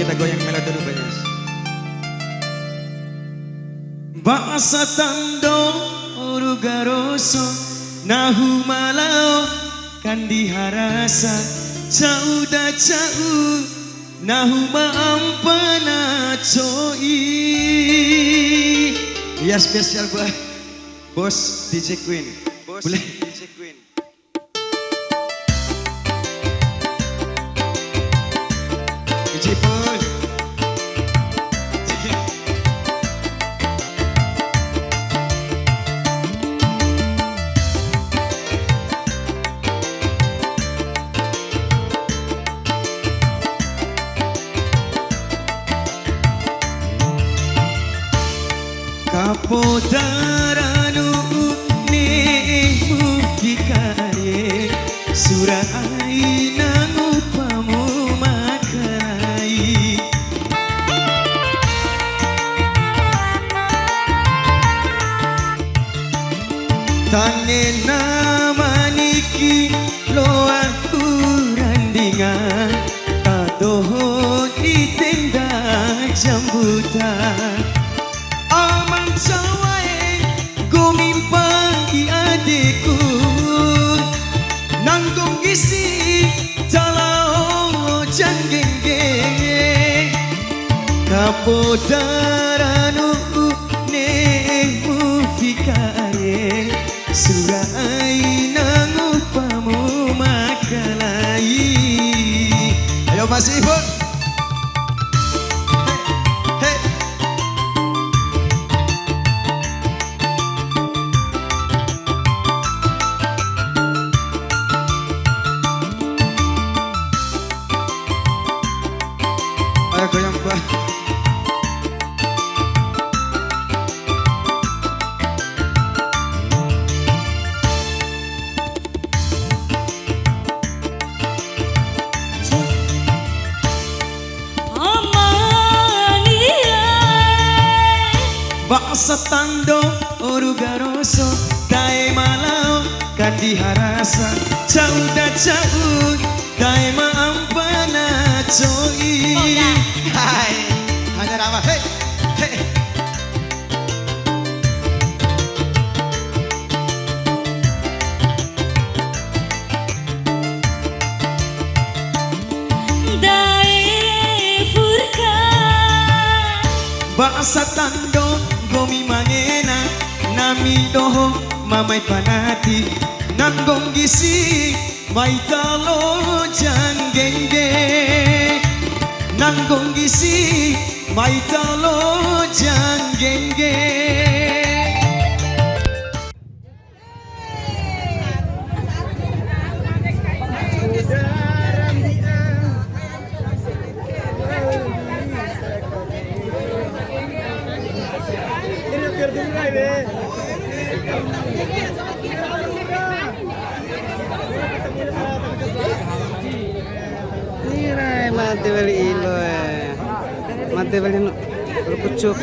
kita goyang melodi dulu Banyas. Basa tando orugaroso nahu malao kandiharasa cauda cau nahu maampana coi. Iya spesial buat Bos DJ Queen. Boleh DJ Queen. DJ Paul. Kapodaranu nemu fikare surai nangu pamu makai tane namaniki loa kurandingan tadoho di tenda jambutan amang cawae gumimpangi adikku nanggung gisi talao janggenge kapodaranu nemu fikare surai nangu pamu makalai. Ayo masih Ibu. Goyang gua. Bangsa tando orugaroso dae malao kandiharasa cauda cau dae maampana coi. Hai, hanya Rama. Hei, hei. Dae furka Bangsa tando gomi mangena nami doho mamai panati nanggong gisi maitalo janggenge nanggong gisi maitalo janggenge. Mati beli ilo mati beli kucuk.